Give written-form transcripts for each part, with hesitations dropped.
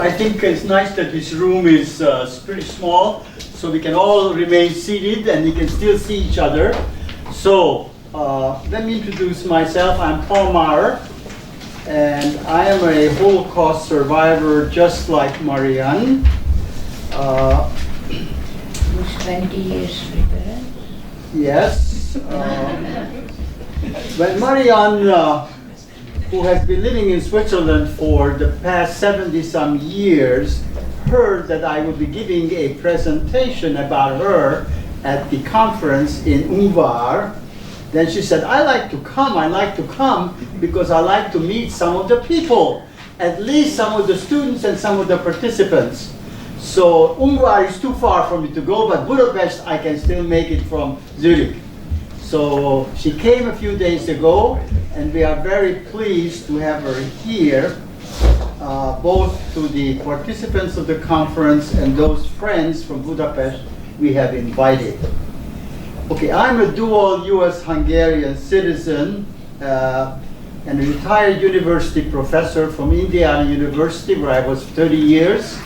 I think it's nice that this room is pretty small, so we can all remain seated and we can still see each other. So, let me introduce myself. I'm Paul Maurer, and I am a Holocaust survivor just like Marianne. 20 years veteran. Yes. When Marianne, who has been living in Switzerland for the past 70-some years, heard that I would be giving a presentation about her at the conference in Ungvar, then she said, I like to come because I like to meet some of the people, at least some of the students and some of the participants. So Ungvar is too far for me to go, but Budapest I can still make it from Zurich. So she came a few days ago, and we are very pleased to have her here, both to the participants of the conference and those friends from Budapest we have invited. Okay, I'm a dual US-Hungarian citizen and a retired university professor from Indiana University, where I was 30 years.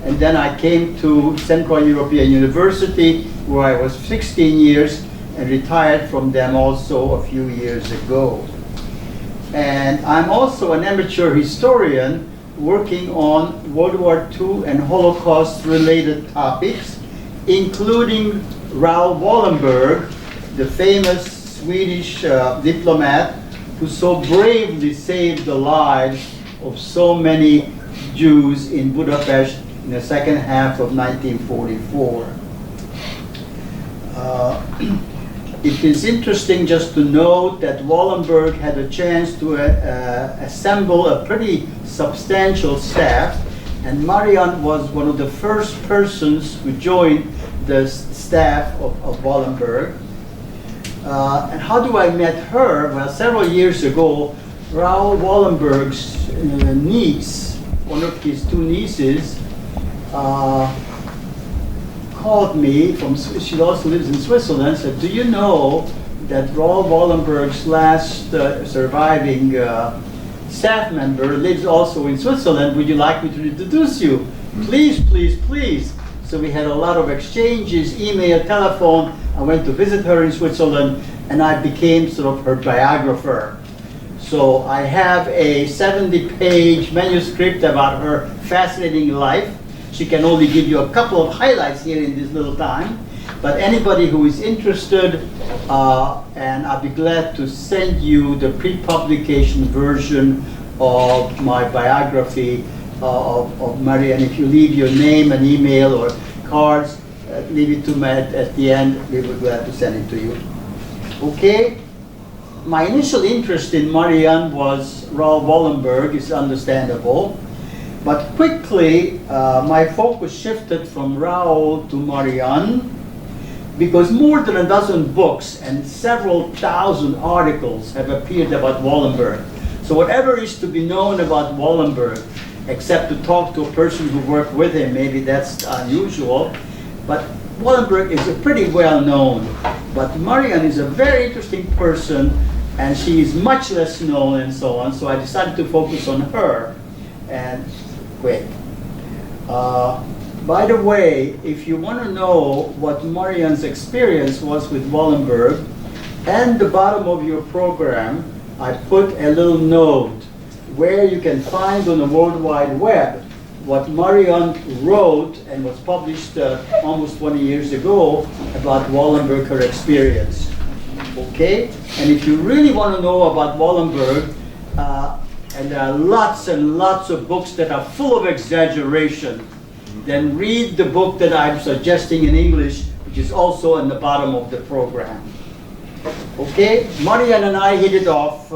And then I came to Central European University, where I was 16 years, and retired from them also a few years ago. And I'm also an amateur historian working on World War II and Holocaust-related topics, including Raoul Wallenberg, the famous Swedish diplomat who so bravely saved the lives of so many Jews in Budapest in the second half of 1944. It is interesting just to note that Wallenberg had a chance to assemble a pretty substantial staff, and Marianne was one of the first persons who joined the staff of Wallenberg. And how do I met her? Well, several years ago, Raoul Wallenberg's niece, one of his two nieces, called me from, she also lives in Switzerland, said, do you know that Raoul Wallenberg's last surviving staff member lives also in Switzerland? Would you like me to introduce you? Please, please, please. So we had a lot of exchanges, email, telephone. I went to visit her in Switzerland, and I became sort of her biographer. So I have a 70-page manuscript about her fascinating life. She can only give you a couple of highlights here in this little time. But anybody who is interested, and I'll be glad to send you the pre-publication version of my biography of Marianne. If you leave your name and email or cards, leave it to me at the end. We will be glad to send it to you. Okay? My initial interest in Marianne was Raoul Wallenberg, is understandable. But quickly, my focus shifted from Raoul to Marianne, because more than a dozen books and several thousand articles have appeared about Wallenberg. So whatever is to be known about Wallenberg, except to talk to a person who worked with him, maybe that's unusual, but Wallenberg is a pretty well known. But Marianne is a very interesting person, and she is much less known and so on, so I decided to focus on her. And quick. By the way, if you want to know what Marianne's experience was with Wallenberg, at the bottom of your program, I put a little note where you can find on the World Wide Web what Marianne wrote and was published almost 20 years ago about Wallenberg, her experience. Okay? And if you really want to know about Wallenberg, and there are lots and lots of books that are full of exaggeration, then read the book that I'm suggesting in English, which is also on the bottom of the program. Okay, Marianne and I hit it off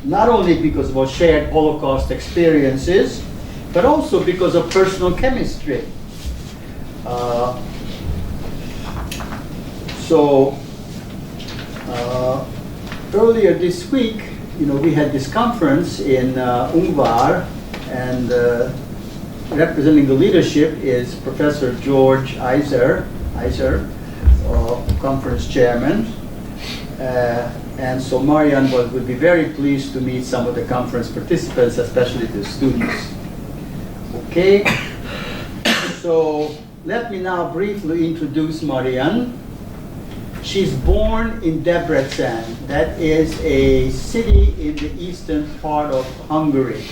not only because of our shared Holocaust experiences, but also because of personal chemistry. Earlier this week, we had this conference in Ungvar, and representing the leadership is Professor George Iser, conference chairman. And so Marianne would be very pleased to meet some of the conference participants, especially the students. Okay, so let me now briefly introduce Marianne. She's born in Debrecen, that is a city in the eastern part of Hungary,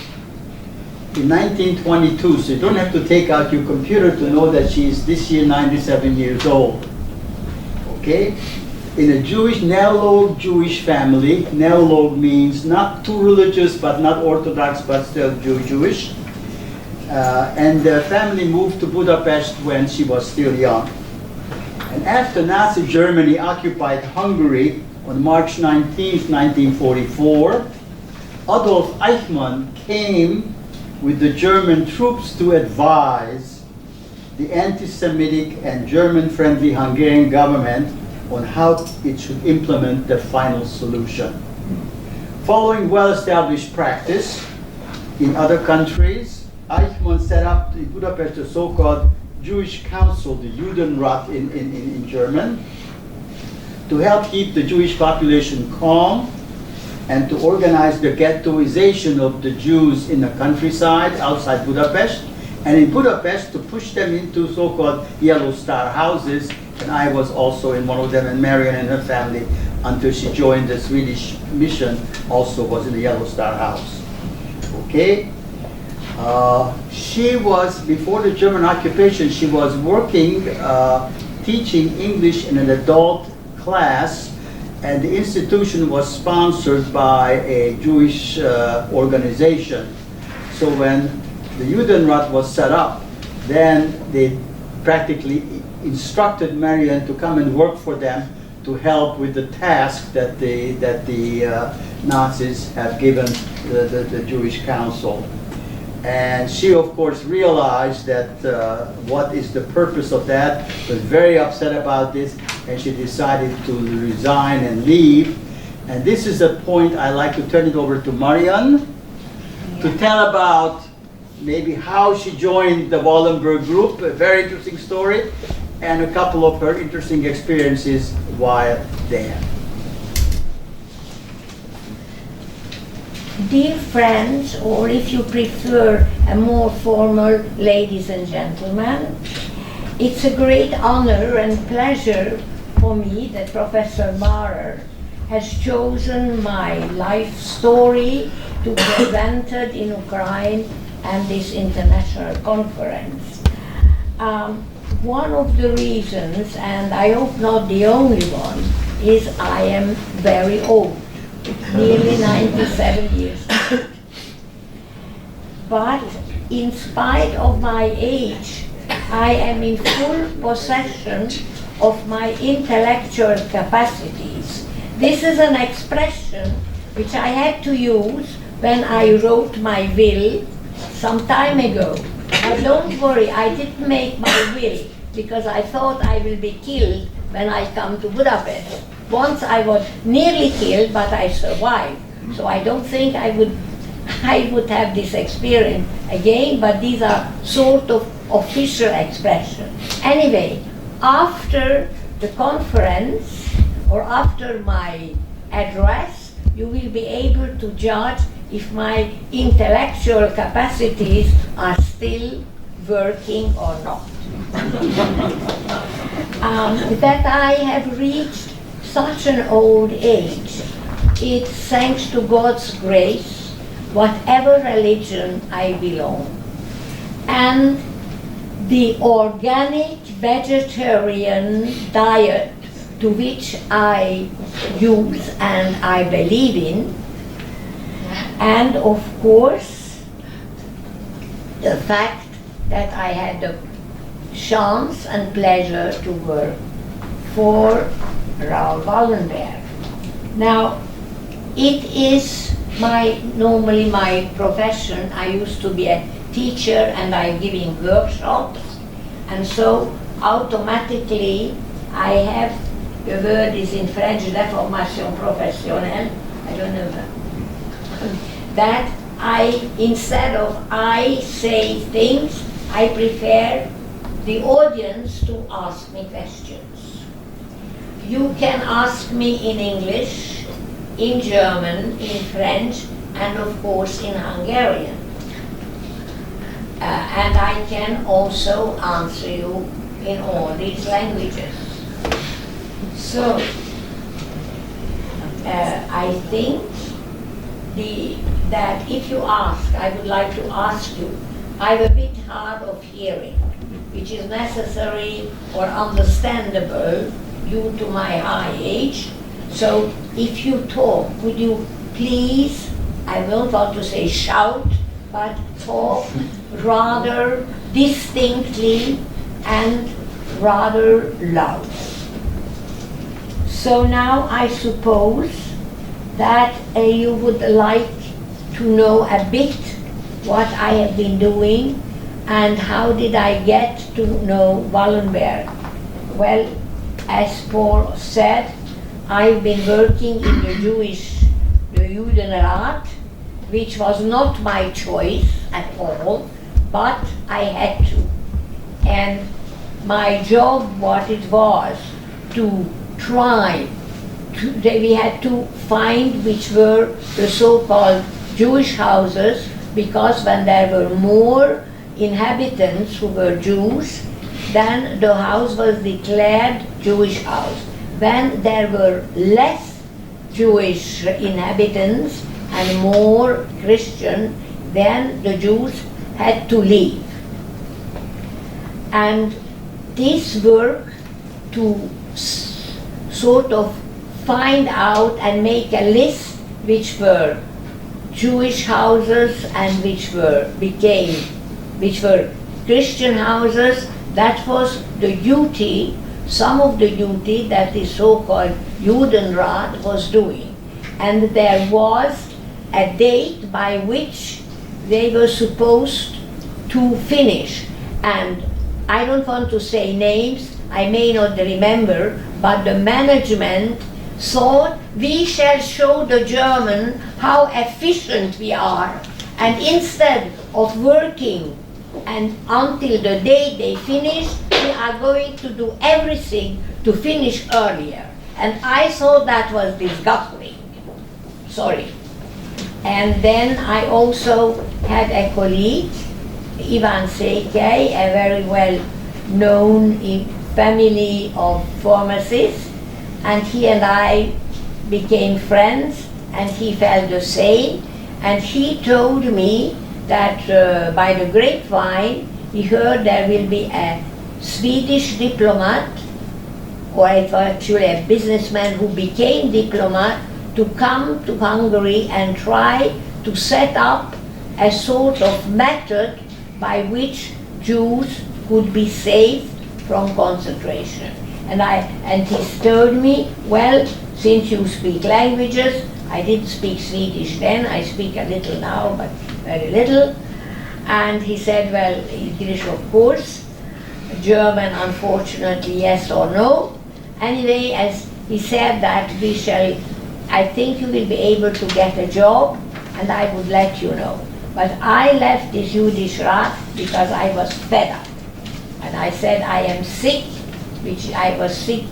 in 1922. So you don't have to take out your computer to know that she's this year 97 years old. Okay, in a Jewish, neolog Jewish family. Neolog means not too religious, but not Orthodox, but still Jewish. And the family moved to Budapest when she was still young. And after Nazi Germany occupied Hungary on March 19, 1944, Adolf Eichmann came with the German troops to advise the anti-Semitic and German-friendly Hungarian government on how it should implement the final solution. Following well-established practice in other countries, Eichmann set up in Budapest a so-called Jewish Council, the Judenrat in German, to help keep the Jewish population calm and to organize the ghettoization of the Jews in the countryside outside Budapest, and in Budapest to push them into so-called Yellow Star houses, and I was also in one of them, and Marianne and her family, until she joined the Swedish mission, also was in the Yellow Star house. Okay? She was, before the German occupation, she was working, teaching English in an adult class, and the institution was sponsored by a Jewish organization. So when the Judenrat was set up, then they practically instructed Marianne to come and work for them to help with the task that the Nazis have given the Jewish Council. And she, of course, realized that what is the purpose of that, was very upset about this, and she decided to resign and leave. And this is a point I'd like to turn it over to Marianne to tell about maybe how she joined the Wallenberg group, a very interesting story, and a couple of her interesting experiences while there. Dear friends, or if you prefer a more formal, ladies and gentlemen, it's a great honor and pleasure for me that Professor Maurer has chosen my life story to be presented in Ukraine and this international conference. One of the reasons, and I hope not the only one, is I am very old. Nearly 97 years old. But in spite of my age, I am in full possession of my intellectual capacities. This is an expression which I had to use when I wrote my will some time ago. But don't worry, I didn't make my will because I thought I will be killed when I come to Budapest. Once I was nearly killed, but I survived. So I don't think I would have this experience again, but these are sort of official expressions. Anyway, after the conference, or after my address, you will be able to judge if my intellectual capacities are still working or not. That I have reached such an old age, it's thanks to God's grace, whatever religion I belong. And the organic vegetarian diet to which I use and I believe in, and of course the fact that I had the chance and pleasure to work for Raoul Wallenberg. Now, it is normally my profession. I used to be a teacher and I'm giving workshops, and so automatically I have, the word is in French, déformation professionnelle, I don't know that instead of I say things, I prefer the audience to ask me questions. You can ask me in English, in German, in French, and of course in Hungarian. and I can also answer you in all these languages. So, I think that if you ask, I would like to ask you, I'm a bit hard of hearing, which is necessary or understandable due to my high age. So if you talk, would you please, I don't want to say shout, but talk rather distinctly and rather loud. So now I suppose that you would like to know a bit what I have been doing and how did I get to know Wallenberg. Well, as Paul said, I've been working in the Judenrat, which was not my choice at all, but I had to. And my job, what it was, to try, we had to find which were the so-called Jewish houses, because when there were more inhabitants who were Jews, then the house was declared Jewish house. When there were less Jewish inhabitants and more Christian, then the Jews had to leave. And this work to sort of find out and make a list which were Jewish houses and which were Christian houses, that was the duty, some of the duty that the so-called Judenrat was doing. And there was a date by which they were supposed to finish. And I don't want to say names, I may not remember, but the management thought we shall show the German how efficient we are. And instead of working and until the day they finish, we are going to do everything to finish earlier. And I thought that was disgusting. Sorry. And then I also had a colleague, Ivan Seikei, a very well known family of pharmacists, and he and I became friends, and he felt the same. And he told me that by the grapevine, he heard there will be a Swedish diplomat, or it was actually a businessman who became diplomat, to come to Hungary and try to set up a sort of method by which Jews could be saved from concentration. And he told me, well, since you speak languages, I didn't speak Swedish then, I speak a little now, but very little. And he said, well, English of course, German unfortunately yes or no. Anyway, as he said that we shall, I think you will be able to get a job, and I would let you know. But I left this Yiddish Rat because I was fed up. And I said I am sick, which I was sick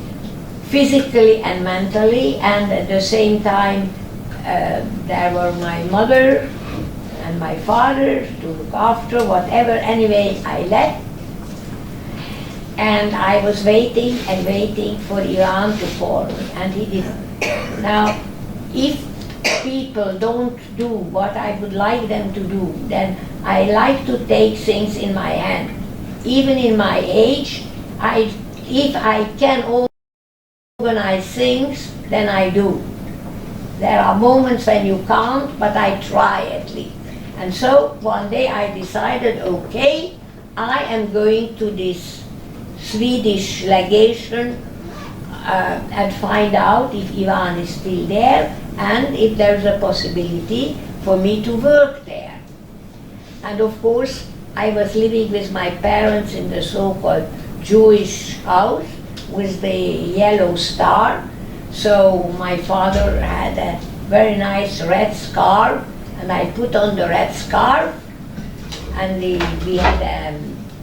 physically and mentally, and at the same time there were my mother and my father to look after, whatever. Anyway, I left, and I was waiting and waiting for Iran to call me, and he didn't. Now, if people don't do what I would like them to do, then I like to take things in my hand. Even in my age, if I can organize things, then I do. There are moments when you can't, but I try at least. And so one day I decided, okay, I am going to this Swedish legation and find out if Ivan is still there and if there's a possibility for me to work there. And of course, I was living with my parents in the so-called Jewish house with the yellow star. So my father had a very nice red scarf, and I put on the red scarf, and we had a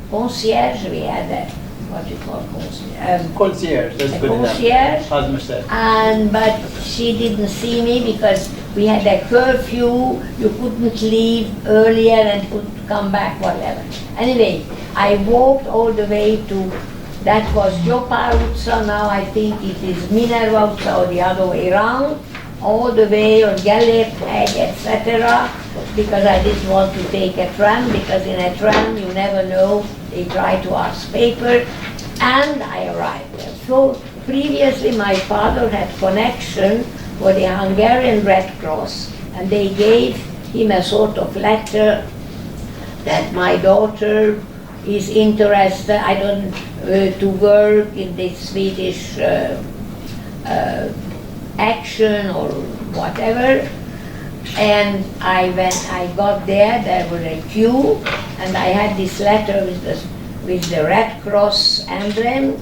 concierge, we had what you call concierge. Concierge, that's A good enough. concierge. Husband said. But she didn't see me because we had a curfew. You couldn't leave earlier and could come back, whatever. Anyway, I walked all the way to, that was Jopa utca, now I think it is Minerva utca or the other way around, all the way on Gellért hegy, etc. Because I didn't want to take a tram, because in a tram you never know, they try to ask paper, and I arrived there. So previously my father had connection for the Hungarian Red Cross, and they gave him a sort of letter that my daughter is interested, I don't, to work in this Swedish action or whatever. And I got there was a queue, and I had this letter with the Red Cross emblem,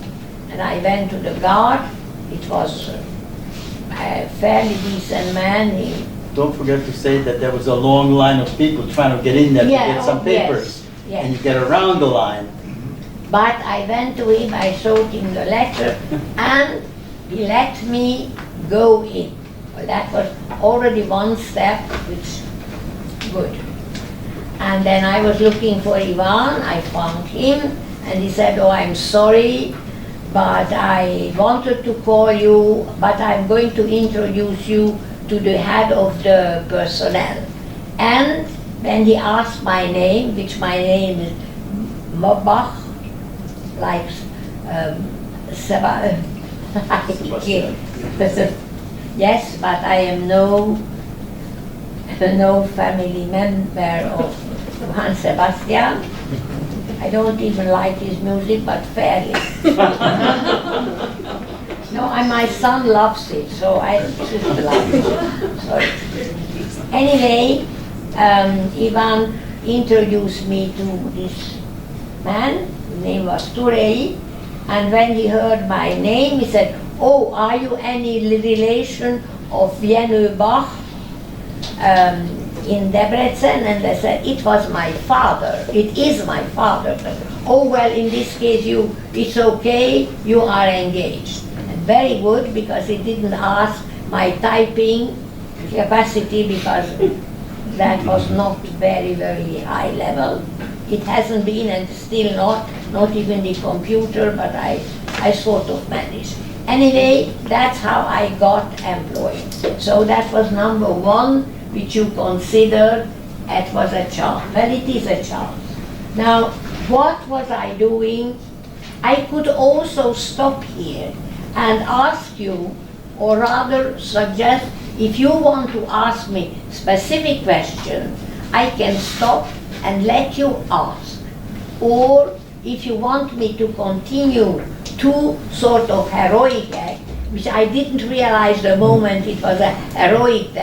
and I went to the guard. It was a fairly decent man. Don't forget to say that there was a long line of people trying to get in there to get some papers. Yes. And you get around the line. But I went to him, I showed him the letter, and he let me go in. Well, that was already one step, which good. And then I was looking for Ivan, I found him, and he said, oh, I'm sorry, but I wanted to call you, but I'm going to introduce you to the head of the personnel. And then he asked my name, which my name is Mobach, like Sebastian. Yes, but I am no family member of Johann Sebastian. I don't even like his music, but fairly. No, my son loves it, so I just love it. Sorry. Anyway, Ivan introduced me to this man, his name was Turei, and when he heard my name, he said, oh, are you any relation of Jenő Bach in Debrecen? And I said, it was my father, it is my father. Oh, well, in this case, it's okay, you are engaged. And very good, because he didn't ask my typing capacity, because that was not very, very high level. It hasn't been, and still not even the computer, but I sort of managed. Anyway, that's how I got employed. So that was number one, which you consider it was a chance. Well, it is a chance. Now, what was I doing? I could also stop here and ask you, or rather suggest, if you want to ask me specific questions, I can stop and let you ask. Or if you want me to continue two sort of heroic acts, which I didn't realize the moment it was a heroic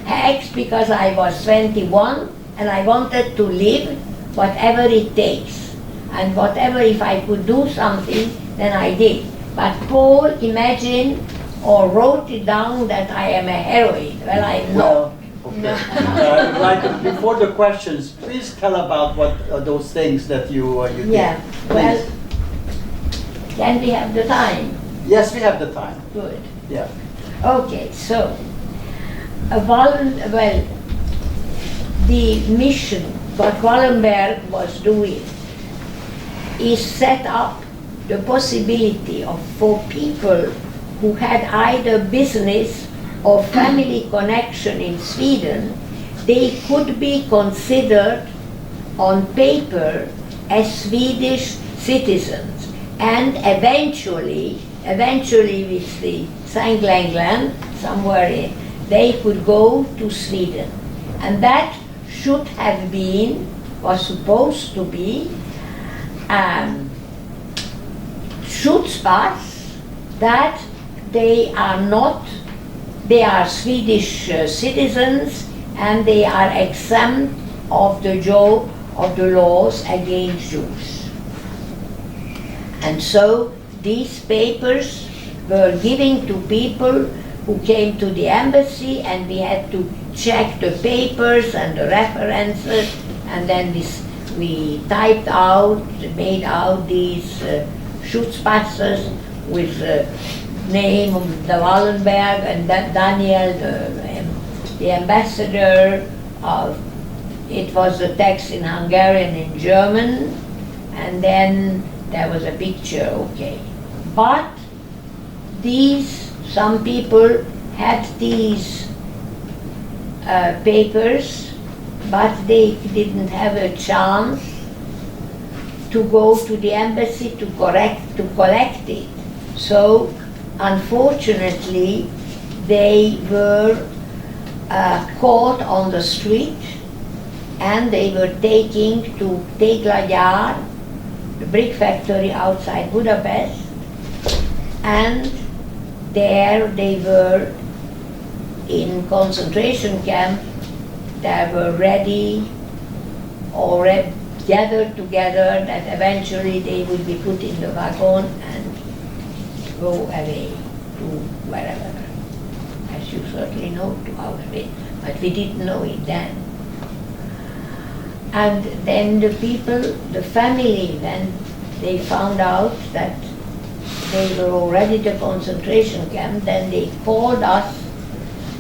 act, because I was 21 and I wanted to live whatever it takes. And whatever, if I could do something, then I did. But Paul imagined or wrote it down that I am a heroine. Well, I'm not. Okay. Right, before the questions, please tell about what those things that you did. Yeah, well, Please. can we have the time? Yes, we have the time. Good. Yeah. Okay, so, the mission, what Wallenberg was doing, is set up the possibility for people who had either business or family connection in Sweden, they could be considered on paper as Swedish citizens, and eventually with the Sanglängland, somewhere they could go to Sweden. And that should have been, was supposed to be, Schutzpass, that they are Swedish citizens, and they are exempt of the laws against Jews. And so these papers were given to people who came to the embassy, and we had to check the papers and the references, and then we typed out, made out these Schutzpasses with the name of the Wallenberg and that Daniel, the ambassador. It was the text in Hungarian and German, and then there was a picture, okay. But some people had these papers, but they didn't have a chance to go to the embassy to collect it. So, unfortunately, they were caught on the street, and they were taken to Téglagyár, the brick factory outside Budapest, and there they were in concentration camp. They were ready, already gathered together, that eventually they would be put in the wagon and go away to wherever. As you certainly know, to Auschwitz, but we didn't know it then. And then the people, the family, when they found out that they were already the concentration camp, then they called us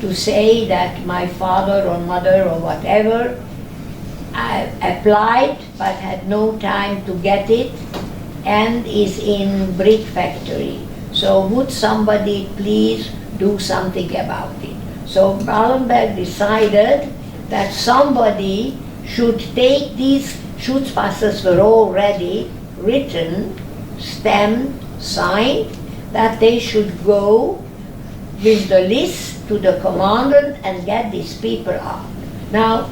to say that my father or mother or whatever applied but had no time to get it and is in brick factory. So would somebody please do something about it? So Wallenberg decided that somebody should take these Schutzpasses were already written, stamped, signed, that they should go with the list to the commandant and get these people out. Now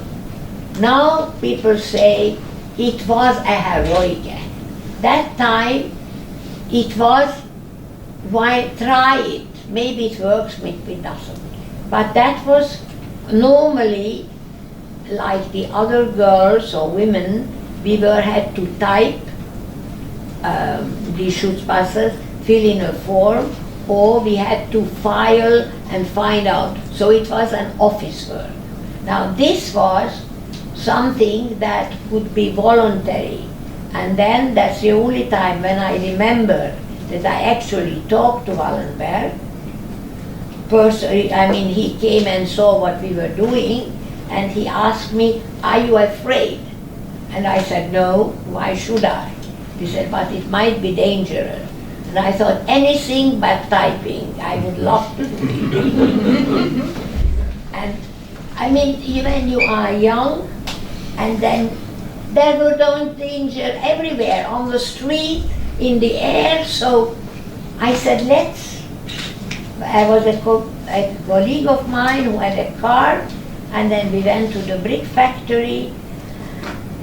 people say it was a heroic act. That time it was, why try it? Maybe it works, maybe it doesn't. But that was normally, like the other girls or women, we had to type the Schutzpasses, fill in a form, or we had to file and find out. So it was an office work. Now this was something that could be voluntary. And then that's the only time when I remember that I actually talked to Wallenberg. He came and saw what we were doing, and he asked me, "Are you afraid?" And I said, "No, why should I?" He said, "But it might be dangerous." And I thought, anything but typing, I would love to do it. And when you are young, and then there were danger everywhere, on the street, in the air, so I said, I was a colleague of mine who had a car, and then we went to the brick factory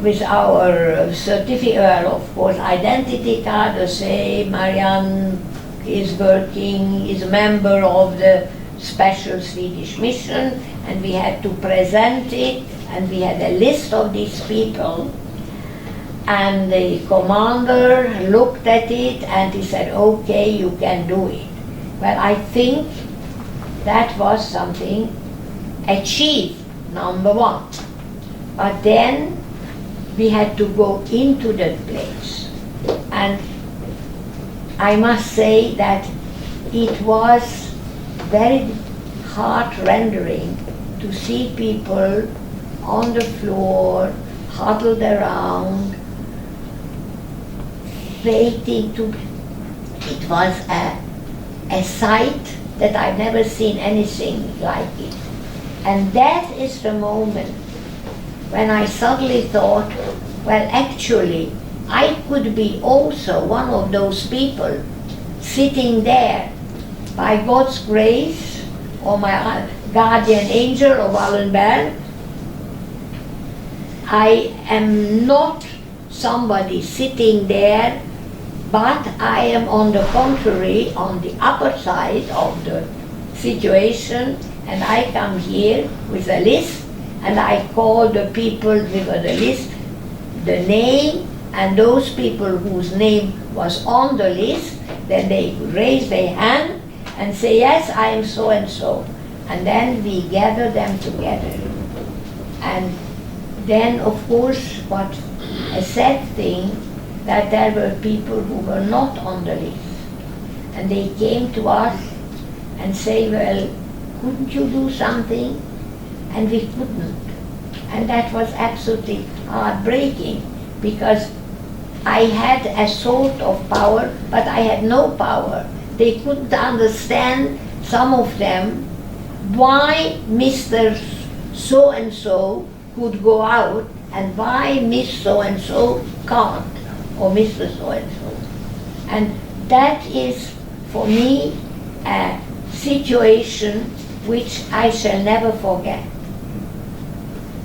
with our certificate, of course, identity card to say Marianne is working, is a member of the special Swedish mission, and we had to present it, and we had a list of these people. And the commander looked at it and he said, "Okay, you can do it." Well, I think that was something achieved, number one. But then we had to go into that place. And I must say that it was very heart-rendering to see people on the floor, huddled around, waiting to... It was a sight that I've never seen anything like it. And that is the moment when I suddenly thought, well, actually, I could be also one of those people sitting there by God's grace, or my guardian angel of Wallenberg. I am not somebody sitting there, but I am, on the contrary, on the upper side of the situation, and I come here with a list, and I call the people with the list, the name, and those people whose name was on the list, then they raise their hand and say, "Yes, I am so and so." And then we gather them together. And then, of course, what a sad thing, that there were people who were not on the list. And they came to us and say, well, couldn't you do something? And we couldn't. And that was absolutely heartbreaking, because I had a sort of power, but I had no power. They couldn't understand, some of them, why Mr. So-and-so could go out and why Miss So-and-so can't, or Mr. So-and-so. And that is, for me, a situation which I shall never forget.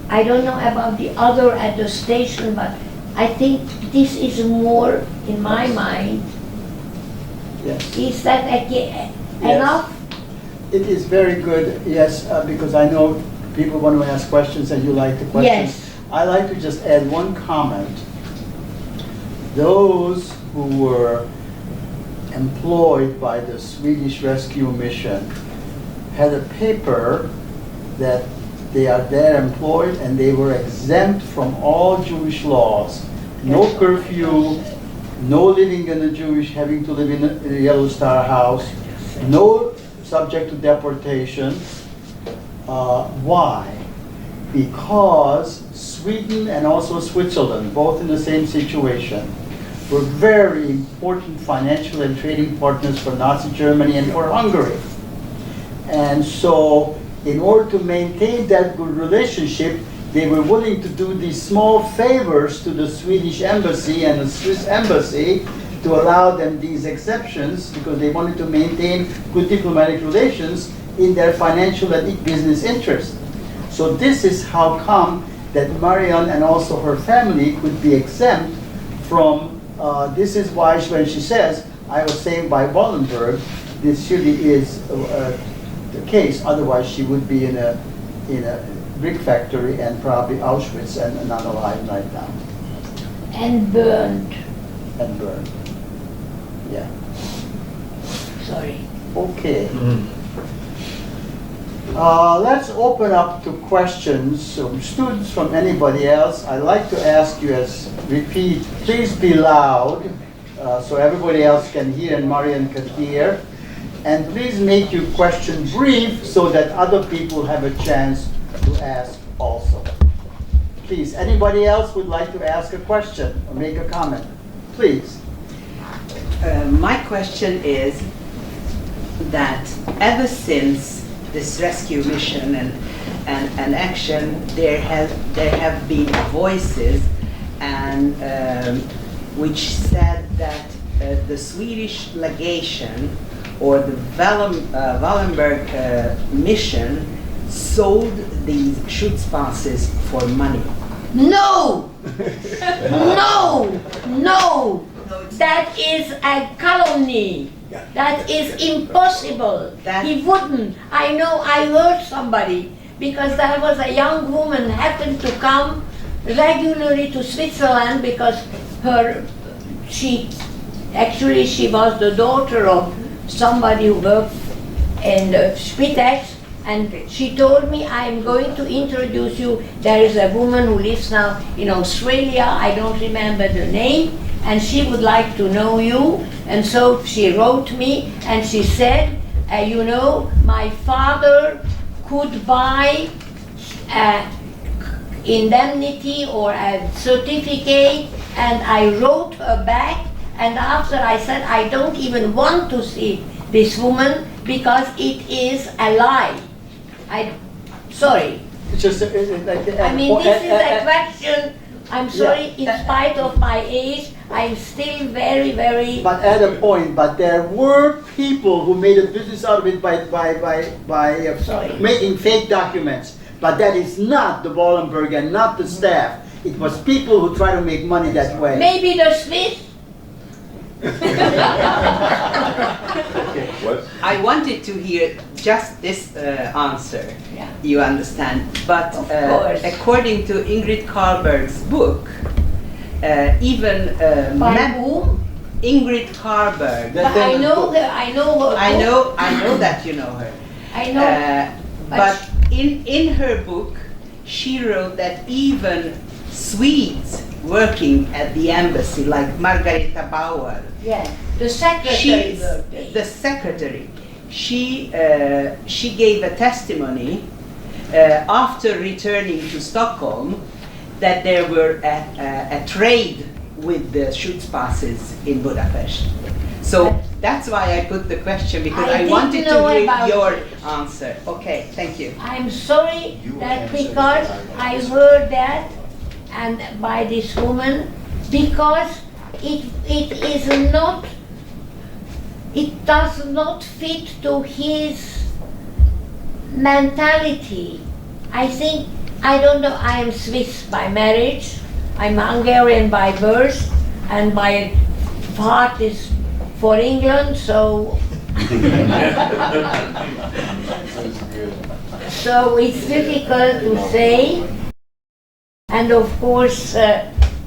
I don't know about the other at the station, but I think this is more, in my mind, Yes. is that enough? It is very good, yes, because I know people want to ask questions and you like the questions. Yes. I like to just add one comment. Those who were employed by the Swedish Rescue Mission had a paper that they are there employed and they were exempt from all Jewish laws. No curfew, no living in a Jewish, having to live in a Yellow Star house, no subject to deportation. Why? Because Sweden and also Switzerland, both in the same situation, were very important financial and trading partners for Nazi Germany and for Hungary. And so, in order to maintain that good relationship, they were willing to do these small favors to the Swedish embassy and the Swiss embassy to allow them these exceptions, because they wanted to maintain good diplomatic relations in their financial and business interest. So this is how come that Marianne and also her family could be exempt from, this is why when she says, I was saved by Wallenberg, this really is the case, otherwise she would be in a brick factory and probably Auschwitz and not alive right now. And burned. And burned. Yeah. Sorry. Okay. Let's open up to questions from students, from anybody else. I'd like to ask you, as repeat, please be loud so everybody else can hear and Marianne can hear. And please make your question brief so that other people have a chance to ask also. Please, anybody else would like to ask a question or make a comment? Please. My question is that ever since this rescue mission and action, there have been voices and which said that the Swedish legation or the Wallenberg mission sold these Schutzpasses for money. No! No! No! That is a calumny. That is impossible. He wouldn't. I know, I heard somebody, because there was a young woman happened to come regularly to Switzerland because she was the daughter of somebody who worked in the Spitex, and she told me, I'm going to introduce you. There is a woman who lives now in Australia, I don't remember the name, and she would like to know you. And so she wrote me and she said, you know, my father could buy indemnity or a certificate, and I wrote her back, and after I said, I don't even want to see this woman because it is a lie. Sorry. It's just, I mean, this is a question. I'm sorry, in spite of my age, I'm still very, very... But at a point, but there were people who made a business out of it by making fake documents. But that is not the Wallenberg and not the staff. It was people who try to make money that way. Maybe the Swiss? What? I wanted to hear just this answer, Yeah. you understand. But Of course. according to Ingrid Carlberg's book, even By whom? Ingrid Carlberg. That- But I know her, I know her. I know that you know her. I know. But in her book, she wrote that even Swedes working at the embassy, like Margareta Bauer. Yes, the secretary She's worked there. the secretary. She gave a testimony after returning to Stockholm that there were a trade with the Schutzpasses in Budapest. So that's why I put the question, because I didn't wanted to know hear about your it. answer. Okay, thank you. I'm sorry that because I heard that and by this woman, because it does not fit to his mentality. I think, I don't know, I am Swiss by marriage, I'm Hungarian by birth, and my heart is for England, so so it's difficult to say. And of course,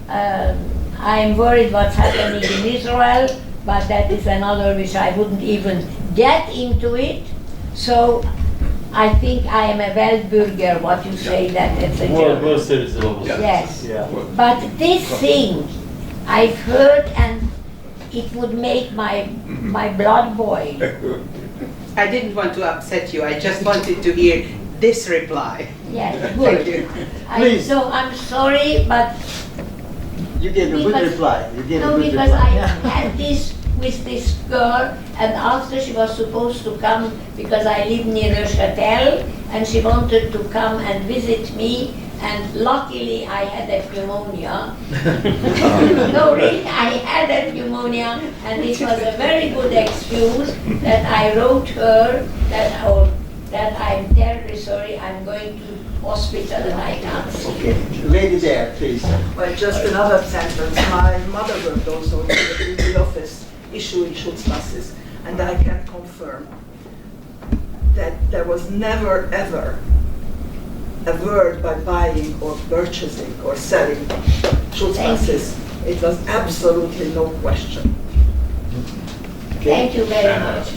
I'm worried what's happening in Israel, but that is another which I wouldn't even get into it. So I think I am a Weltbürger, what you say that it's a German. Most citizens. Yes. Yeah. But this thing I've heard, and it would make my blood boil. I didn't want to upset you. I just wanted to hear this reply. Yes, Thank good. you. Please. So I'm sorry, but You gave a good Because- reply. You gave a no, good because I reply. had this with this girl, and after she was supposed to come, because I live near Neuchâtel, and she wanted to come and visit me, and luckily I had a pneumonia. No, really, I had a pneumonia, and it was a very good excuse that I wrote her that I'm terribly sorry, I'm going to hospital and I can't see. Okay, lady there, please. Well, just another sentence. My mother worked also in the office issuing Schutzpasses, and I can confirm that there was never ever a word by buying or purchasing or selling Schutzpasses. It was absolutely no question. Thank you very much.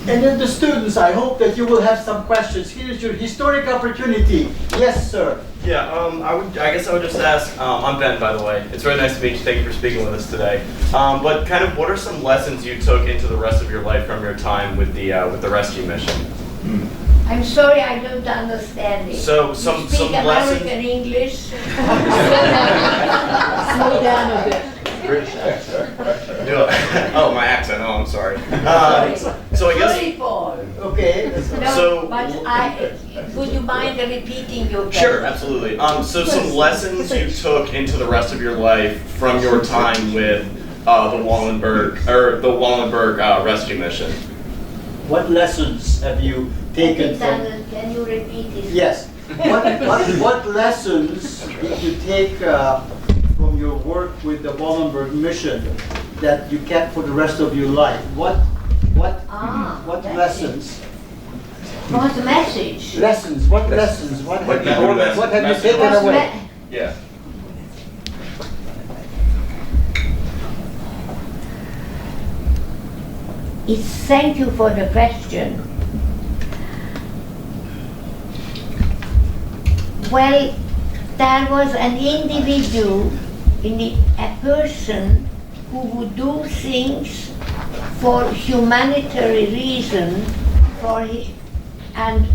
And then the students, I hope that you will have some questions. Here's your historic opportunity. Yes, sir. Yeah, I guess I would just ask, I'm Ben, by the way. It's really nice to meet you. Thank you for speaking with us today. But kind of what are some lessons you took into the rest of your life from your time with the rescue mission? I'm sorry, I don't understand it. So You some speak lessons. American English. Slow down a bit. British accent. Oh, my accent. Oh, I'm sorry. So I guess. Sorry, Paul. Okay. that's all. No, So- but would you mind repeating your question? Sure, absolutely. So some lessons you took into the rest of your life from your time with the Wallenberg rescue mission. What lessons have you taken from? Can you repeat this? Yes. What lessons did you take from your work with the Wallenberg mission that you kept for the rest of your life? What that's lessons? What message? Lessons. What lessons? What have you, Lessons. what have you Message. taken What away? Yeah. Thank you for the question. Well, there was an individual, a person who would do things for humanitarian reason, and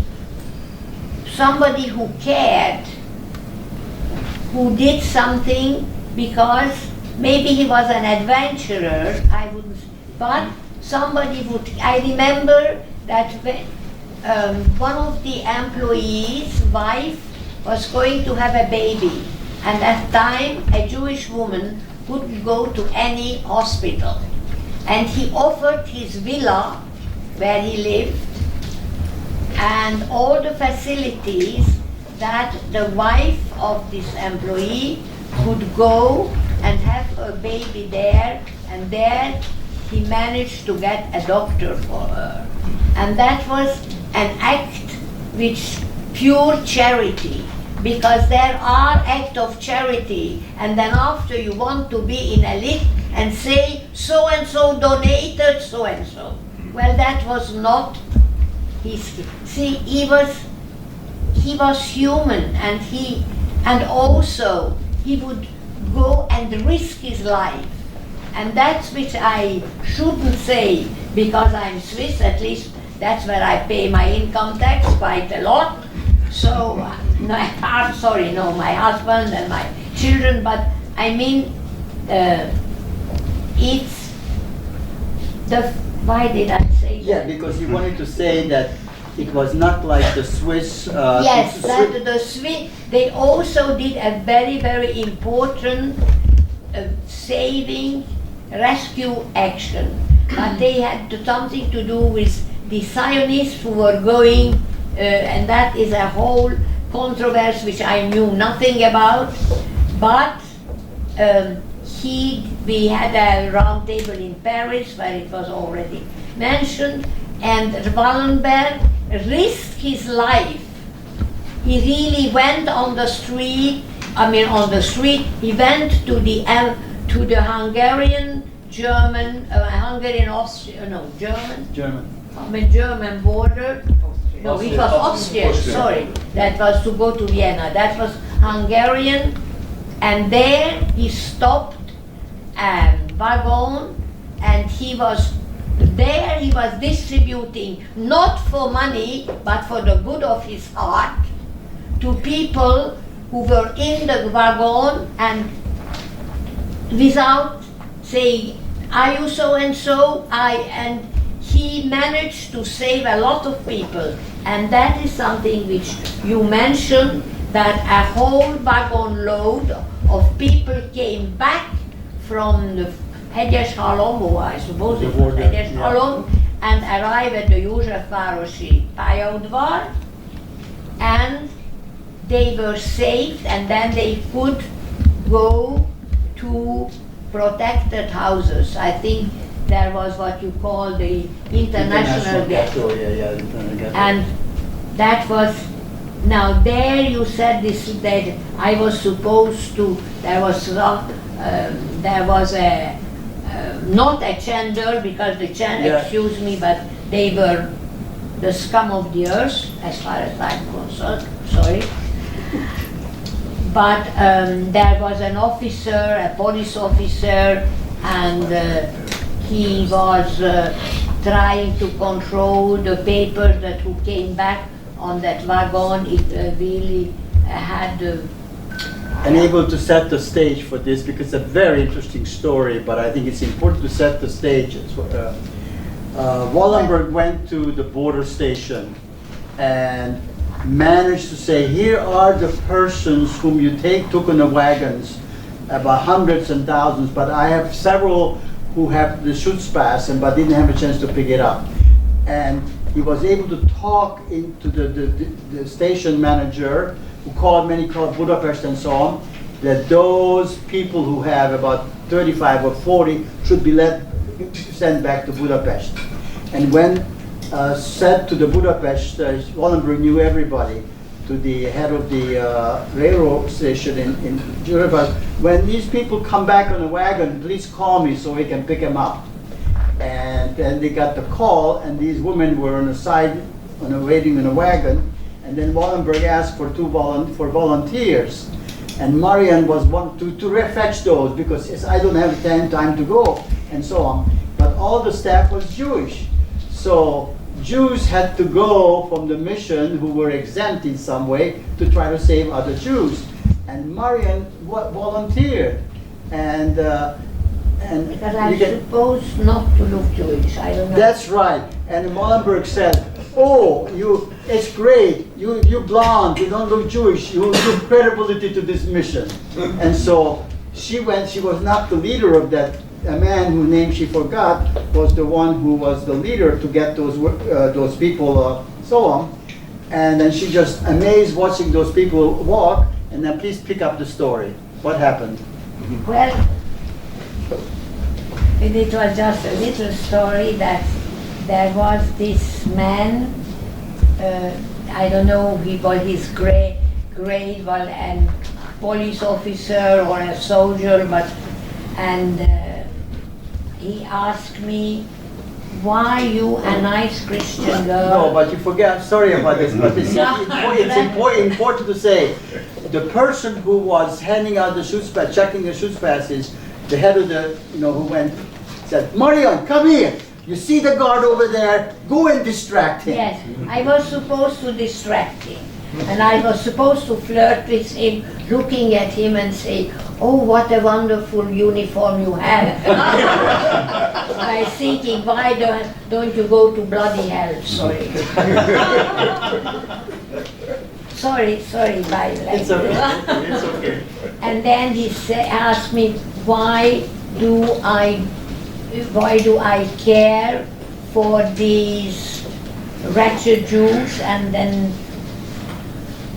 somebody who cared, who did something because maybe he was an adventurer, I wouldn't, but somebody would, I remember that when, one of the employees' wife was going to have a baby, and at the time a Jewish woman couldn't go to any hospital, and he offered his villa where he lived and all the facilities that the wife of this employee could go and have a baby there, and there he managed to get a doctor for her. And that was an act which pure charity, because there are acts of charity, and then after you want to be in a list and say so and so donated so and so. Well, that was not his. See, he was human, and also he would go and risk his life. And that's which I shouldn't say because I'm Swiss, at least that's where I pay my income tax quite a lot. So, no, I'm sorry, no, my husband and my children, but I mean, it's the, why did I say that? Yeah, because you wanted to say that it was not like the Swiss. Yes, that the Swiss, they also did a very, very important saving, rescue action. But they had something to do with the Zionists who were going, and that is a whole controversy which I knew nothing about. But we had a round table in Paris where it was already mentioned, and Wallenberg risked his life. He really went on the street, he went to the Hungarian, German, German border. No, it was Austrian, sorry. That was to go to Vienna. That was Hungarian, and there he stopped a wagon, and he was distributing, not for money, but for the good of his heart, to people who were in the wagon, and without saying, are you so and so? And he managed to save a lot of people. And that is something which you mentioned, that a whole wagon load of people came back from the Hegyes Halom, I suppose it was Hegyes Halom, and arrived at the Józsefvárosi pályaudvar, and they were saved, and then they could go to protected houses. I think there was what you call the international ghetto. And that was, now there you said this, that I was supposed to, there was a, not a gender, because the gender, excuse me, but they were the scum of the earth, as far as I'm concerned, sorry. But there was an officer, a police officer, and he was trying to control the papers that who came back on that wagon. It really had and able to set the stage for this, because it's a very interesting story, but I think it's important to set the stage. Wallenberg went to the border station and managed to say, here are the persons whom you took on the wagons, about hundreds and thousands, but I have several who have the Schutzpass, but didn't have a chance to pick it up. And he was able to talk into the station manager, who called Budapest and so on, that those people who have about 35 or 40 should be sent back to Budapest. And when said to the Budapest, Wallenberg knew everybody, to the head of the railroad station in Budapest, when these people come back on the wagon, please call me so we can pick them up. And then they got the call, and these women were on the side, waiting in a wagon, and then Wallenberg asked for volunteers. And Marianne was one to fetch those, because I don't have time to go, and so on. But all the staff was Jewish. So Jews had to go from the mission who were exempt in some way to try to save other Jews. And Marianne volunteered. And because I'm supposed not to look Jewish, I don't know. That's right. And Wallenberg said, oh, it's great. You're blonde, you don't look Jewish, you give credibility to this mission. And so she was not the leader of that. A man whose name she forgot was the one who was the leader to get those people, so on. And then she just amazed watching those people walk. And then please pick up the story. What happened? Well, it was just a little story that there was this man, I don't know, his grade was a police officer or a soldier, and he asked me, why you a nice Christian girl? No, but you forget, sorry about this, but it's important to say the person who was handing out the shoots pass, checking the shoots passes, the head of the, who went, said, Marianne, come here. You see the guard over there? Go and distract him. Yes, I was supposed to distract him. And I was supposed to flirt with him, looking at him and say, oh, what a wonderful uniform you have. I was thinking, why don't you go to bloody hell? Sorry. sorry, bye. It's okay. It's okay. And then he asked me, why do I care for these wretched Jews? And then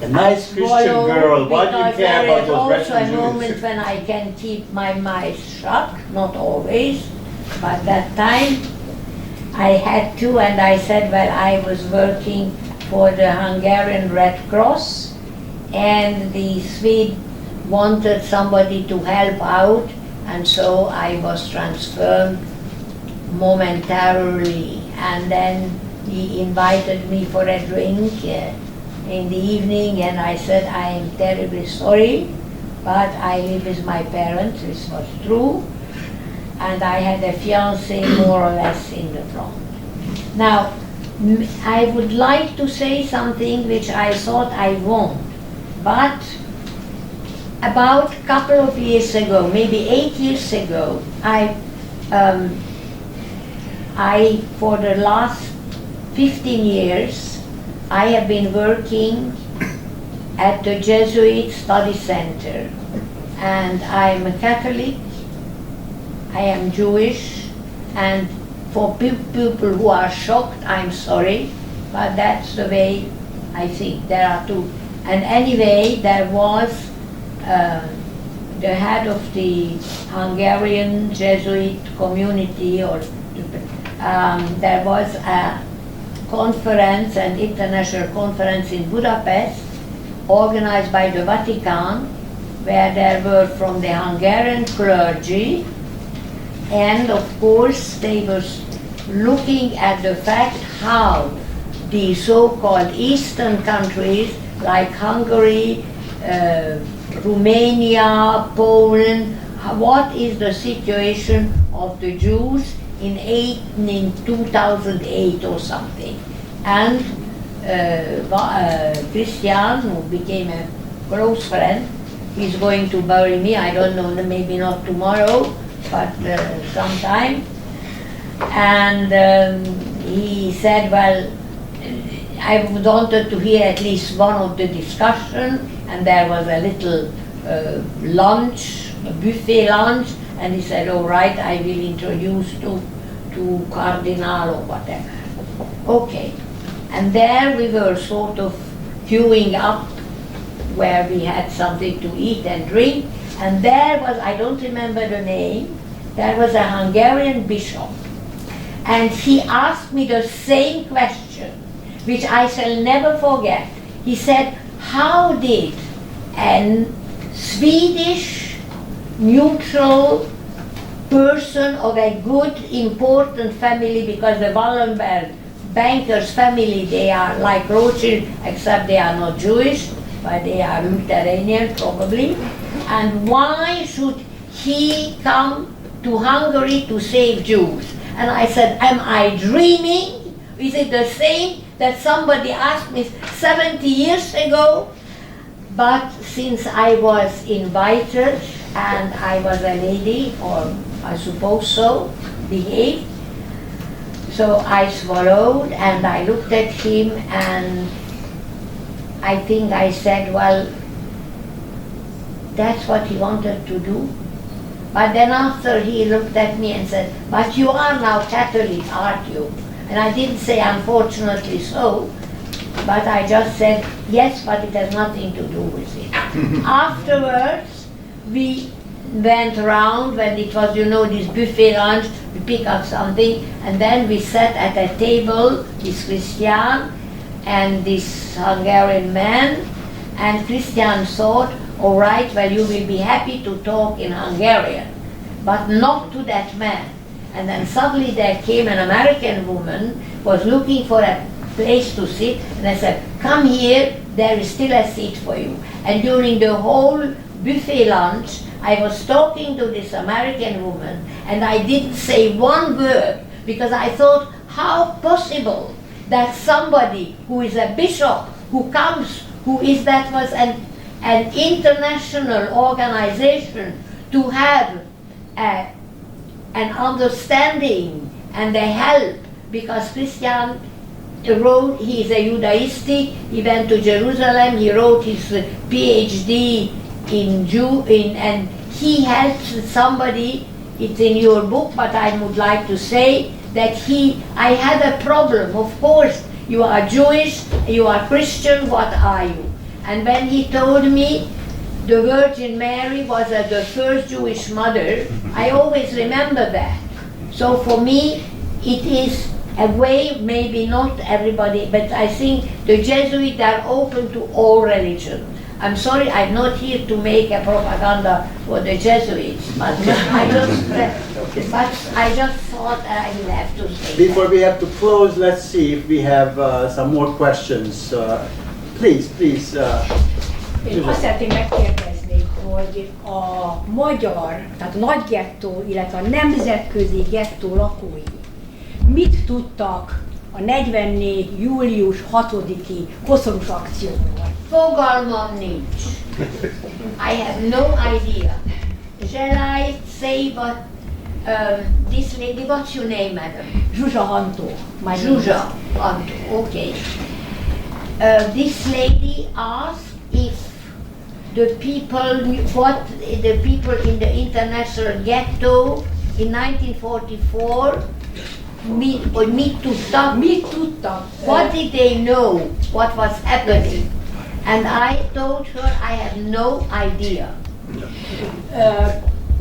A nice Christian girl, why do you care about those also wretched a Jews? moment when I can keep my mouth shut, not always, but that time I had to, and I said, well, I was working for the Hungarian Red Cross, and the Swede wanted somebody to help out, and so I was transferred momentarily, and then he invited me for a drink in the evening, and I said, I am terribly sorry, but I live with my parents. This was true, and I had a fiancé more or less in the front. Now, I would like to say something which I thought I won't, but about a couple of years ago, maybe 8 years ago, I for the last 15 years, I have been working at the Jesuit Study Center, and I'm a Catholic, I am Jewish, and for people who are shocked, I'm sorry, but that's the way I think. There are two. And anyway, there was the head of the Hungarian Jesuit community, or there was a conference, an international conference in Budapest, organized by the Vatican, where there were from the Hungarian clergy, and of course they were looking at the fact how the so-called Eastern countries like Hungary, Romania, Poland, what is the situation of the Jews in 2008 or something. And Christian, who became a close friend, he's going to bury me, I don't know, maybe not tomorrow, but sometime. And he said, well, I wanted to hear at least one of the discussion, and there was a little lunch, a buffet lunch, and he said, all right, I will introduce to Cardinal or whatever. Okay. And there we were sort of queuing up where we had something to eat and drink, and there was, I don't remember the name, there was a Hungarian bishop, and he asked me the same question, which I shall never forget. He said, how did a Swedish neutral person of a good, important family, because the Wallenberg bankers' family, they are like Rothschild, except they are not Jewish, but they are Lutheran probably. And why should he come to Hungary to save Jews? And I said, am I dreaming? Is it the same that somebody asked me 70 years ago? But since I was invited, and I was a lady, or I suppose so, behaved, so I swallowed and I looked at him, and I think I said, well, that's what he wanted to do. But then after he looked at me and said, but you are now Catholic, aren't you? And I didn't say unfortunately so, but I just said, yes, but it has nothing to do with it. Afterwards, we went around when it was, this buffet lunch, we pick up something, and then we sat at a table with Christian and this Hungarian man, and Christian thought, all right, well, you will be happy to talk in Hungarian, but not to that man. And then suddenly there came an American woman, was looking for a place to sit, and I said, come here, there is still a seat for you. And during the whole buffet lunch, I was talking to this American woman, and I didn't say one word, because I thought, how possible that somebody who is a bishop, who comes, that was an international organization, to have an understanding and a help, because Christian wrote, he is a Judaistic, he went to Jerusalem, he wrote his PhD and he helped somebody, it's in your book, but I would like to say that I had a problem, of course, you are Jewish, you are Christian, what are you? And when he told me the Virgin Mary was the first Jewish mother, I always remember that. So for me, it is a way, maybe not everybody, but I think the Jesuits are open to all religion. I'm sorry, I'm not here to make a propaganda for the Jesuits, but I just thought I will have to say Before that. we have to close, let's see if we have some more questions. Please. Én azt szeretném megkérdezni, hogy a magyar, tehát a nagy gettó, illetve a nemzetközi gettó lakói mit tudtak a 44. július 6-i koszorús akcióról? Fogalmam nincs. I have no idea. Shall I say what this lady, what's your name, madam? Zsuzsa Hantó. Zsuzsa Hantó, okay. This lady asked if the people in the international ghetto in 1944 mit tudtak. What did they know? What was happening? And I told her I have no idea.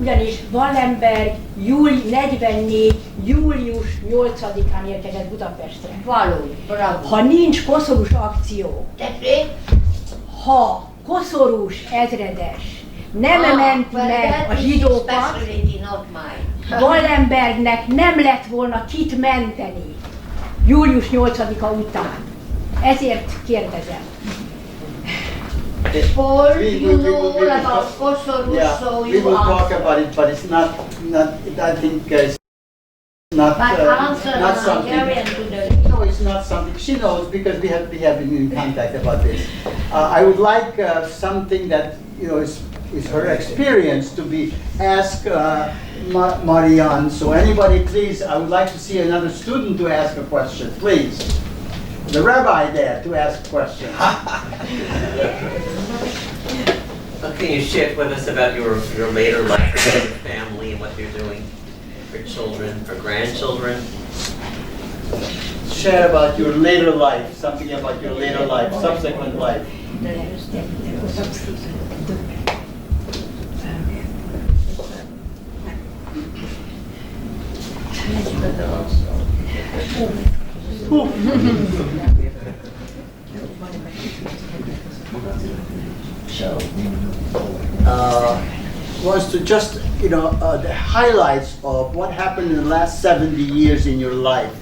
Ugyanis Wallenberg 44. július 8-án érkezett Budapestre. Bravo. Ha nincs koszorús akció, ha koszorús ezredes nem ment meg a zsidókat, Wallenbergnek nem lett volna kit menteni július 8-a után. Ezért kérdezem. Paul, you know all about Kosovo, so we you will talk answer. about it, but it's not I think it's not But answer not the something. Hungarian to the... No, it's not something she knows because we have been in contact about this. I would like something that is her experience to be asked Marianne. So anybody, please, I would like to see another student to ask a question, please. The rabbi there to ask a question. Can you share with us about your later life, your family, and what you're doing for children, for grandchildren? Share about your later life, something about your later life, subsequent life. Was to just, the highlights of what happened in the last 70 years in your life.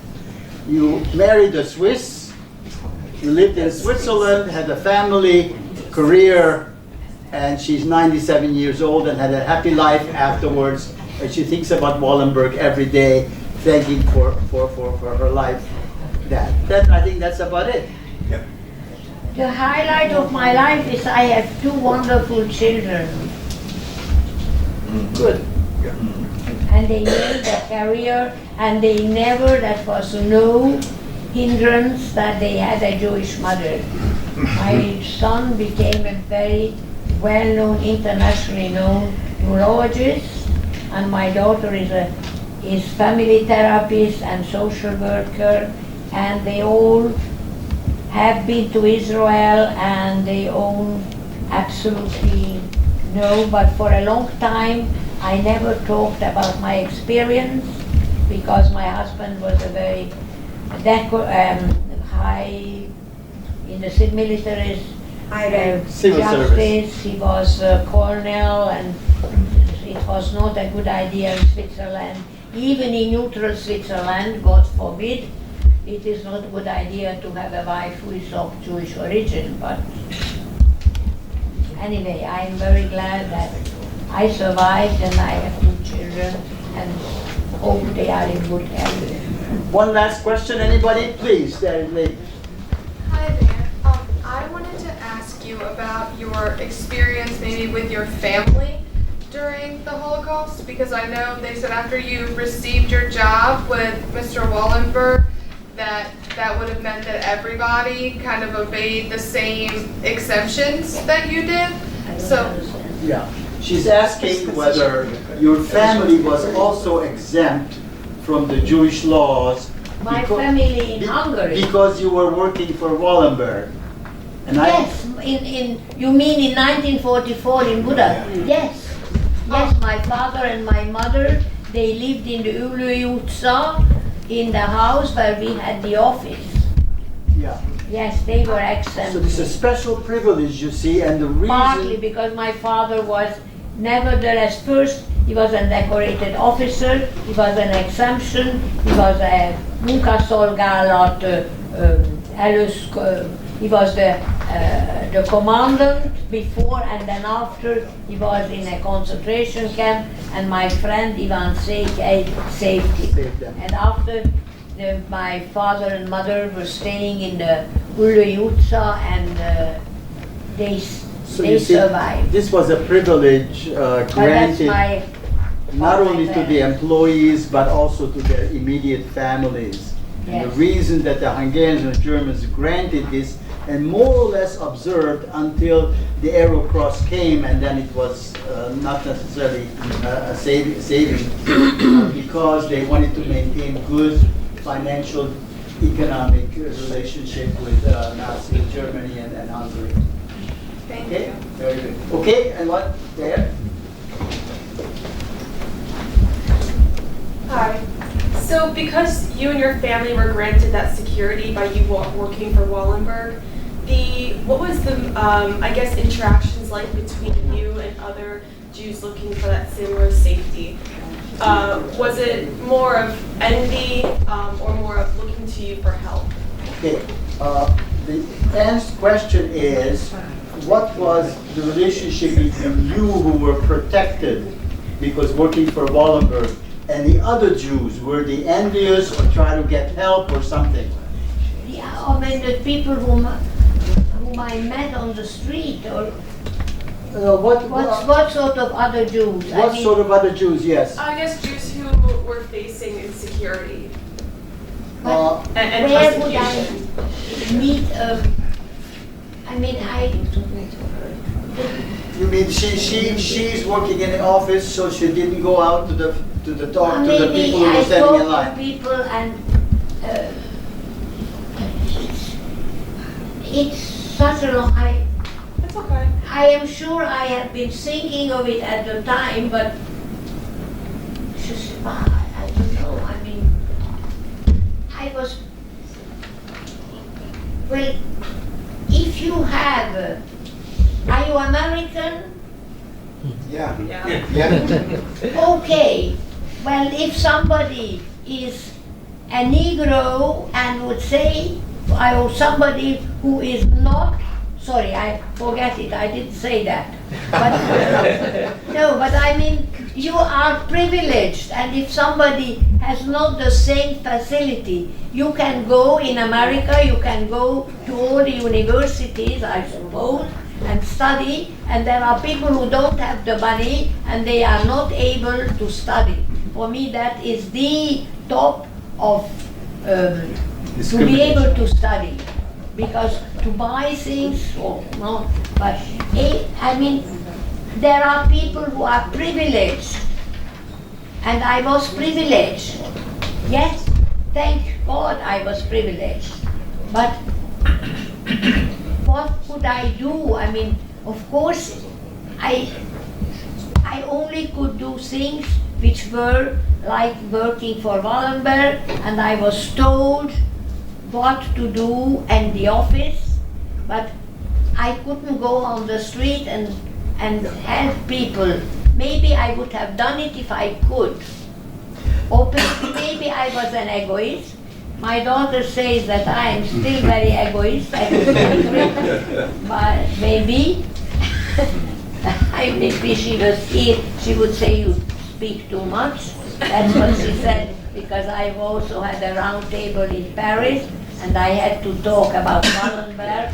You married a Swiss, you lived in Switzerland, had a family, career, and she's 97 years old and had a happy life afterwards. And she thinks about Wallenberg every day, thanking for her life. That I think that's about it. Yep. The highlight of my life is I have two wonderful children. Good. And they made a career, and they never, that was no hindrance that they had a Jewish mother. My son became a very well-known, internationally known neurologist, and my daughter is family therapist and social worker, and they all have been to Israel, and they all absolutely know, but for a long time I never talked about my experience because my husband was a very high in the military Civil justice. service. He was a colonel, and it was not a good idea in Switzerland. Even in neutral Switzerland, God forbid, it is not a good idea to have a wife who is of Jewish origin, but anyway, I am very glad that I survived and I have 2 children and hope they are in good health. One last question, anybody? Please, there is lady. Hi there. I wanted to ask you about your experience maybe with your family during the Holocaust, because I know they said after you received your job with Mr. Wallenberg that would have meant that everybody kind of obeyed the same exemptions that you did. I don't So understand. Yeah. She's asking whether your family was also exempt from the Jewish laws. My becau- family in be- Hungary. Because you were working for Wallenberg. And Yes, you mean in 1944 in Budapest? Yes. Yes, my father and my mother, they lived in the Ülői utca, in the house where we had the office. Yeah. Yes, they were So this is a exempt. special privilege, you see, and the Partly reason. because my father was, nevertheless, first he was a decorated officer, he was an exemption, he was a munkaszolgálat, he was the commandant before and then after he was in a concentration camp, and my friend Ivan saved him. Saved them. And after my father and mother were staying in the Ülői utca and they So they you see, survived. this was a privilege But that's granted my not my only to the parents. employees but also to their immediate families. And the Yes. reason that the Hungarians and Germans granted this and more or less observed until the Arrow Cross came, and then it was not necessarily a saving because they wanted to maintain good financial, economic relationship with Nazi Germany and Hungary. thank Okay, you. very good. Okay, and what there? Hi. So because you and your family were granted that security by you working for Wallenberg, what was the, I guess, interactions like between you and other Jews looking for that similar safety? Was it more of envy or more of looking to you for help? Okay, the question is, what was the relationship between you who were protected because working for Wallenberg and the other Jews? Were they envious or try to get help or something? Yeah, I mean the people whom I met on the street, or what sort of other Jews? What sort of other Jews, yes? I guess Jews who were facing insecurity But and where would persecution. I meet? You mean she's working in the office, so she didn't go out to the talk to the people who were standing in I line? talk to people and it's such a long. That's okay. I am sure I have been thinking of it at the time, but just, I don't know. I mean, I was. Well, if you have. Are you American? Yeah. Yeah. Okay. Well, if somebody is a Negro and would say, or somebody who is not, sorry, I forget it, I didn't say that. But, no, but I mean, you are privileged, and if somebody has not the same facility, you can go in America, you can go to all the universities, I suppose, and study, and there are people who don't have the money and they are not able to study. For me, that is the top of to be able to study, because to buy things, or no, but I mean, there are people who are privileged, and I was privileged. Yes, thank God I was privileged, but what could I do? I mean, of course, I only could do things which were like working for Wallenberg, and I was told what to do in the office, but I couldn't go on the street and help people. Maybe I would have done it if I could. Or maybe I was an egoist. My daughter says that I am still very egoist, but maybe. I mean, if she was here, she would say you speak too much. That's what she said, because I've also had a round table in Paris, and I had to talk about Wallenberg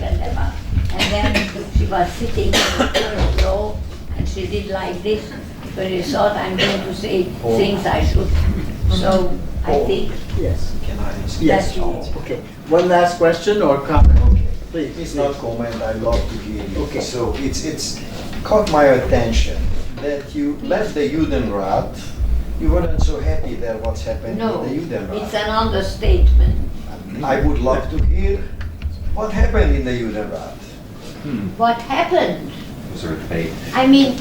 and then she was sitting in the first row, and she did like this, because she thought I'm going to say things I should. So I think Yes. Can I? Yes. that's all. Okay. One last question or comment? Okay. Please. It's not comment, I love to hear you. Okay. So it's caught my attention that you left the Judenrat. You weren't so happy that what's happening No, in the Judenrat. it's an understatement. I would love to hear what happened in the Judenrat. What happened? Was there a debate? I mean,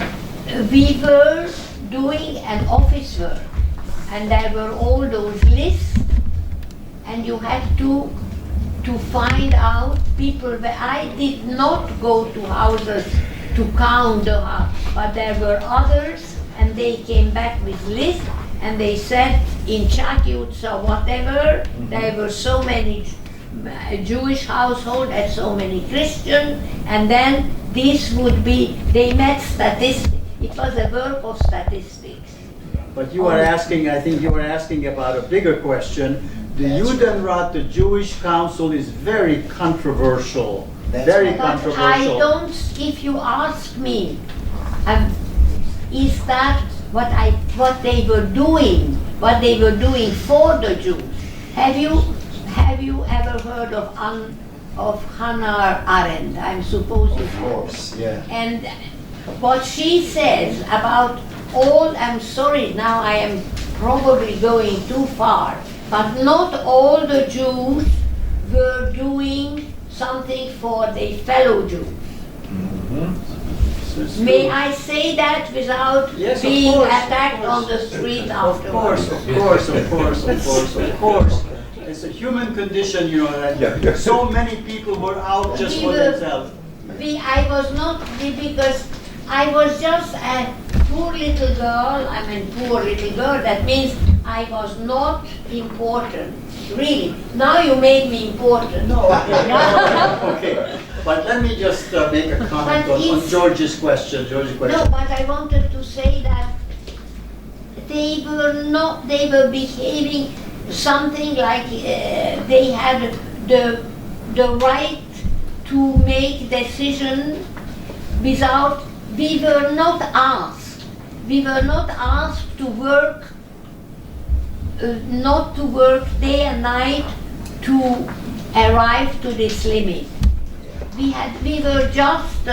we were doing an office work, and there were all those lists, and you had to find out people. I did not go to houses to count the house, but there were others, and they came back with lists, and they said in Chakyuts or whatever, there were so many Jewish households and so many Christian, and then this would be, they met statistics. It was a work of statistics. But you are asking, I think you are asking about a bigger question. The Judenrat, the Jewish Council, is very controversial. That's Very right. But I controversial. don't, if you ask me, is that what they were doing for the Jews? Have you ever heard of Hannah Arendt? I'm supposed to. Of course, yeah. And what she says about all, I'm sorry, now I am probably going too far, but not all the Jews were doing something for their fellow Jews. May I say that without Yes, of being course, of attacked on the course. street Of course, afterwards? of course, of course, of course, of course. It's a human condition, you know, that so many people were out just for themselves. I was not, because I was just a poor little girl. I mean, poor little girl, that means I was not important, really. Now you made me important. No, okay. But let me just make a comment But on it's- George's question. No, but I wanted to say that they were behaving something like they had the right to make decision without, we were not asked to work, not to work day and night to arrive to this limit. We were just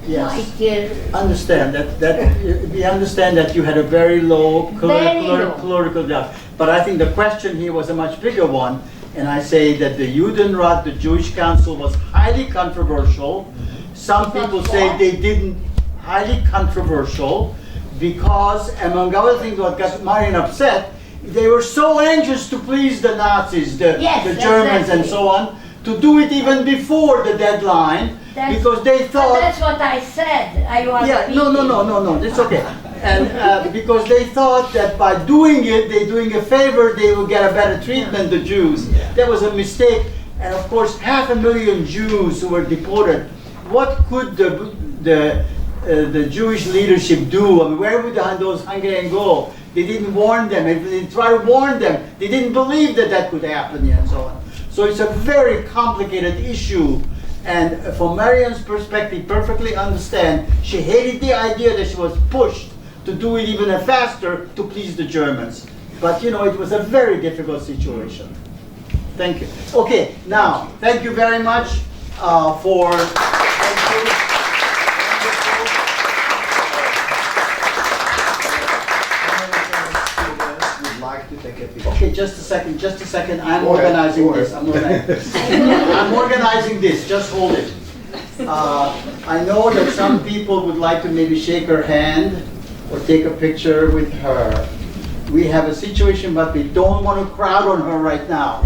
Yes. like, Understand that we understand that you had a very low Very low. calorical diet. But I think the question here was a much bigger one, and I say that the Judenrat, the Jewish Council, was highly controversial. Some people say what? they didn't, highly controversial, because among other things what got Marianne upset, they were so anxious to please the Nazis, the Yes, Germans and exactly. so on, to do it even before the deadline, That's- because they but thought... that's what I said. I was Yeah, no, it's okay. And because they thought that by doing it, they're doing a favor, they will get a better treatment, the Jews. That was a mistake. And of course, 500,000 Jews who were deported. What could the Jewish leadership do? I mean, where would those Hungarians go? They didn't warn them. If they tried to warn them, they didn't believe that that could happen, and so on. So it's a very complicated issue. And from Marianne's perspective, perfectly understand, she hated the idea that she was pushed to do it even faster to please the Germans. But you know, it was a very difficult situation. Thank you. Okay, now, thank you very much for... Thank you. Would like to take a picture. Okay, just a second. I'm Go ahead, organizing go this. I'm organizing this. Just hold it. I know that some people would like to maybe shake her hand or take a picture with her. We have a situation, but we don't want to crowd on her right now.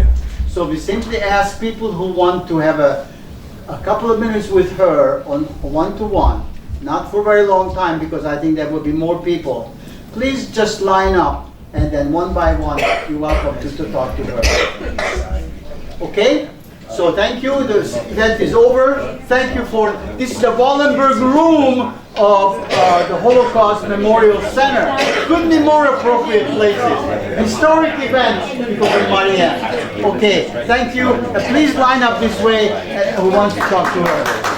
So we simply ask people who want to have a couple of minutes with her on one-to-one, not for a very long time, because I think there will be more people. Please just line up, and then one by one, you're welcome to talk to her. Okay? So thank you, this event is over. Thank you for, this is the Wallenberg room of the Holocaust Memorial Center. Couldn't be more appropriate places. Historic events because of Marianne. Okay, thank you. Please line up this way. We want to talk to her.